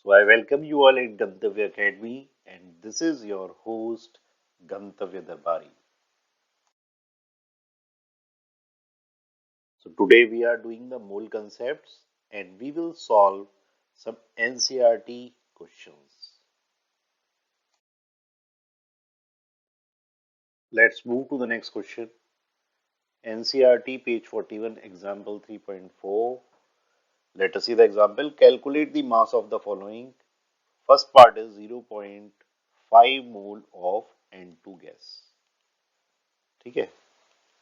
So I welcome you all in Gantavya Academy, and this is your host Gantavya Darbari. So today we are doing the mole concepts and we will solve some NCRT questions. Let's move to the next question. NCRT page 41 example 3.4. Let us see the example. Calculate the mass of the following. First part is 0.5 mole of N2 gas. ठीक है,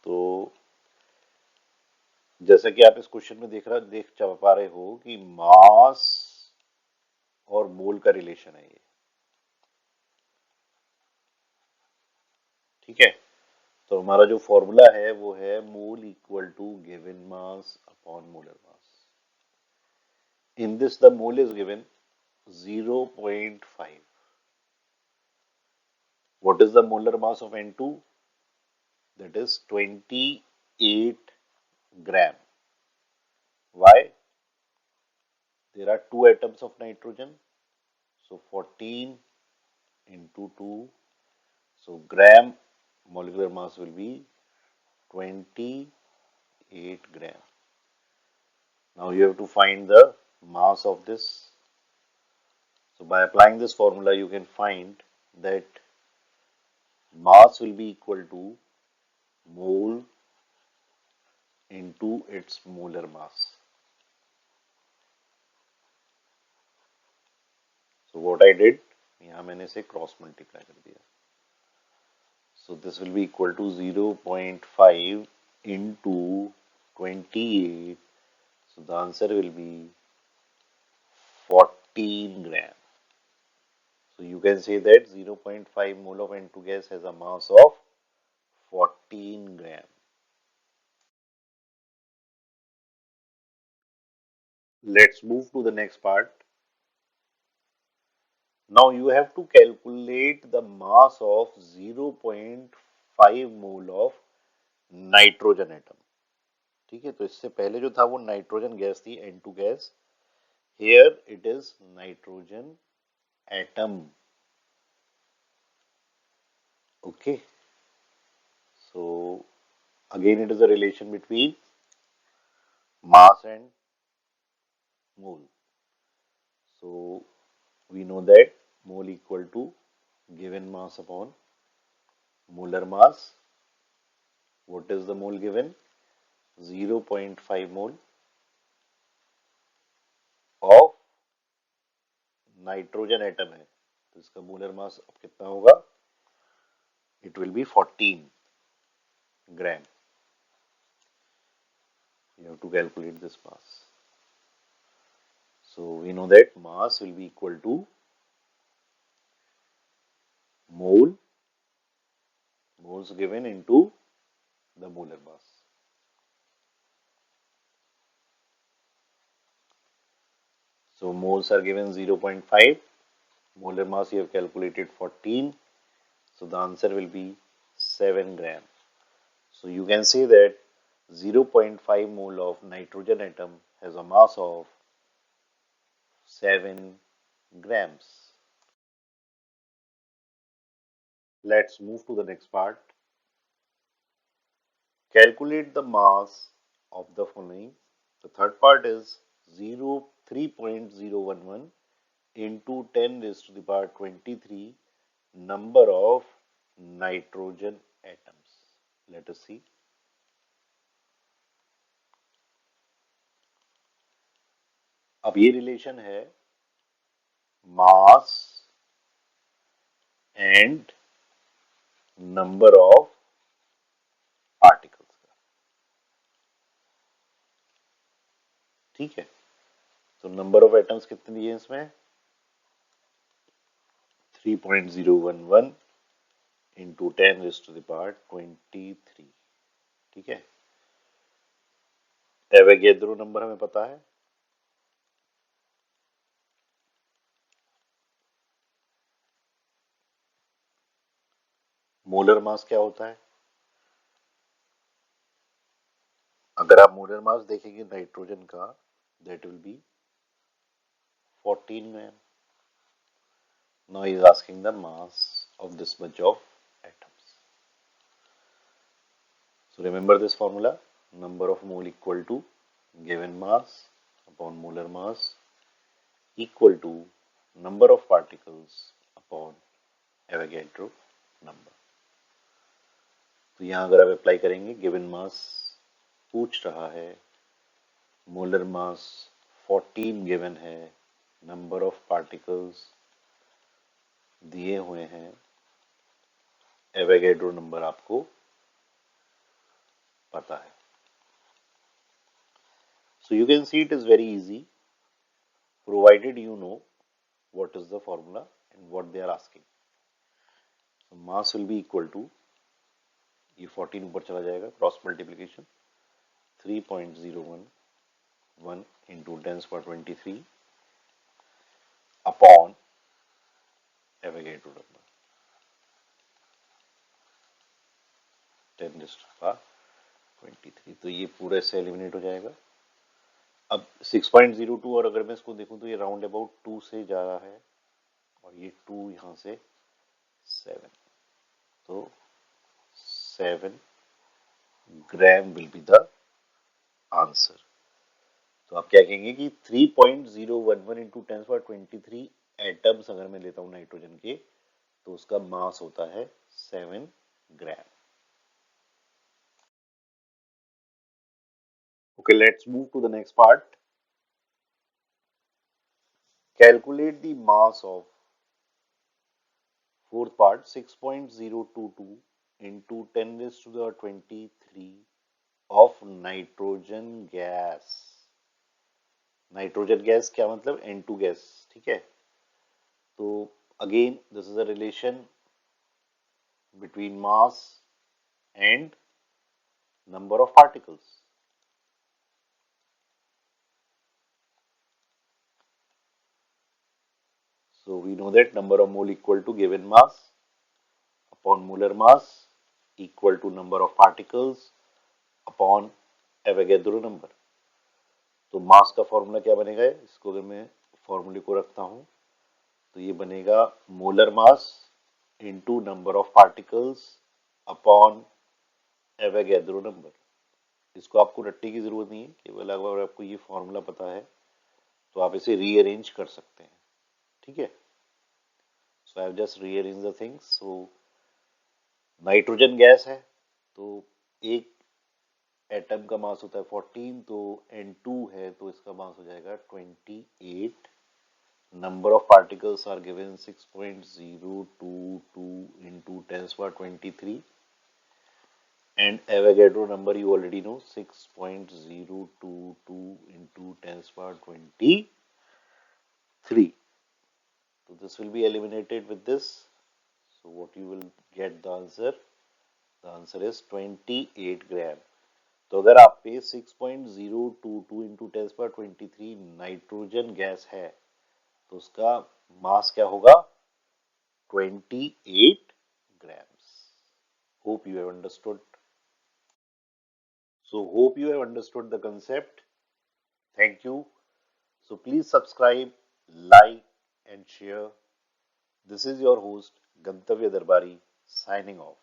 तो जैसा कि आप इस question में देख पा रहे हो कि मास और मोल का रिलेशन है ये। ठीक है, तो हमारा जो फॉर्मूला है वो है mole equal to given mass upon molar mass. In this the mole is given 0.5. What is the molar mass of N2? That is 28 gram. Why? There are two atoms of nitrogen, so 14 into 2, so gram molecular mass will be 28 gram. Now you have to find the mass of this. So by applying this formula you can find that mass will be equal to mole into its molar mass. So what I did, यहाँ मैंने इसे cross multiply कर दिया. So this will be equal to 0.5 into 28. So the answer will be 14 gram. So you can say that 0.5 mole of N2 gas has a mass of 14 gram. Let's move to the next part. Now you have to calculate the mass of 0.5 mole of nitrogen atom. ठीक है, तो इससे पहले जो था वो nitrogen gas थी, N2 gas. Here it is nitrogen atom. Okay, so again it is a relation between mass and mole. So we know that mole equal to given mass upon molar mass. What is the mole given? 0.5 mole of nitrogen atom है, तो इसका molar mass अब कितना होगा? It will be 14 gram. You have to calculate this mass. So we know that mass will be equal to mole, moles given into the molar mass. So moles are given 0.5, molar mass you have calculated 14. So the answer will be 7 gram. So you can say that 0.5 mole of nitrogen atom has a mass of 7 grams. Let's move to the next part. Calculate the mass of the following. The third part is 3.011 into 10 raised to the power 23 number of nitrogen atoms. Let us see. अब ये relation है mass and number of particles का. ठीक है, तो number of atoms कितने दिए इसमें? 3.011 into 10 raised to the power 23. ठीक है, एवोगैड्रो नंबर हमें पता है. मोलर मास क्या होता है? अगर आप मोलर मास देखेंगे नाइट्रोजन का, that will be 14 gram. Now he is asking the mass of this much of atoms. So remember this formula, number of mole equal to given mass upon molar mass equal to number of particles upon Avogadro number. तो यहाँ अगर आप apply करेंगे, given mass पूछ रहा है, molar mass 14 given है, number of particles दिए हुए हैं, एवोगैड्रो नंबर आपको पता है. So you can see it is very easy provided you know what is the formula and what they are asking. So mass will be equal to, ये 14 ऊपर चला जाएगा, cross multiplication 3.011 into 10^23 upon Avogadro number 10^23. तो ये पूरे से eliminate हो जाएगा. अब 6.02, और अगर मैं इसको देखूं तो ये राउंड अबाउट 2 से जा रहा है और ये 2 यहां से 7, तो 7 ग्राम विल बी द आंसर. तो आप क्या कहेंगे कि 3.011 इंटू 10^23 एटम्स अगर मैं लेता हूं नाइट्रोजन के, तो उसका मास होता है 7 ग्राम. Okay, let's move to the next part. Calculate the mass of fourth part 6.022 into 10 raised to the 23 of nitrogen gas. Nitrogen gas क्या मतलब, N2 गैस. ठीक है, तो again this is a relation between mass and number of particles. So we know that number of mole equal to given mass upon molar mass equal to number of particles upon Avogadro number. तो मास का formula क्या बनेगा, इसको अगर मैं फॉर्मूले को रखता हूं तो ये बनेगा molar mass into number of particles upon Avogadro number. इसको आपको रटने की जरूरत नहीं है, केवल अगर आपको ये फॉर्मूला पता है तो आप इसे रीअरेंज कर सकते हैं. ठीक है, so I have just rearrange the things. So nitrogen gas है तो एक एटम का मास होता है 14, तो N2 है तो इसका मास हो जाएगा 28. Number of particles are given 6.022 into 10^23 and Avogadro number you already know 6.022 into 10^23. So this will be eliminated with this. So what you will get the answer is 28 gram. तो अगर आप पे 6.022 into 10^23 नाइट्रोजन गैस है तो उसका मास क्या होगा, 28 grams. Hope you have understood. So hope you have understood the concept. Thank you. So please subscribe, like and share. This is your host Gantavya Darbari signing off.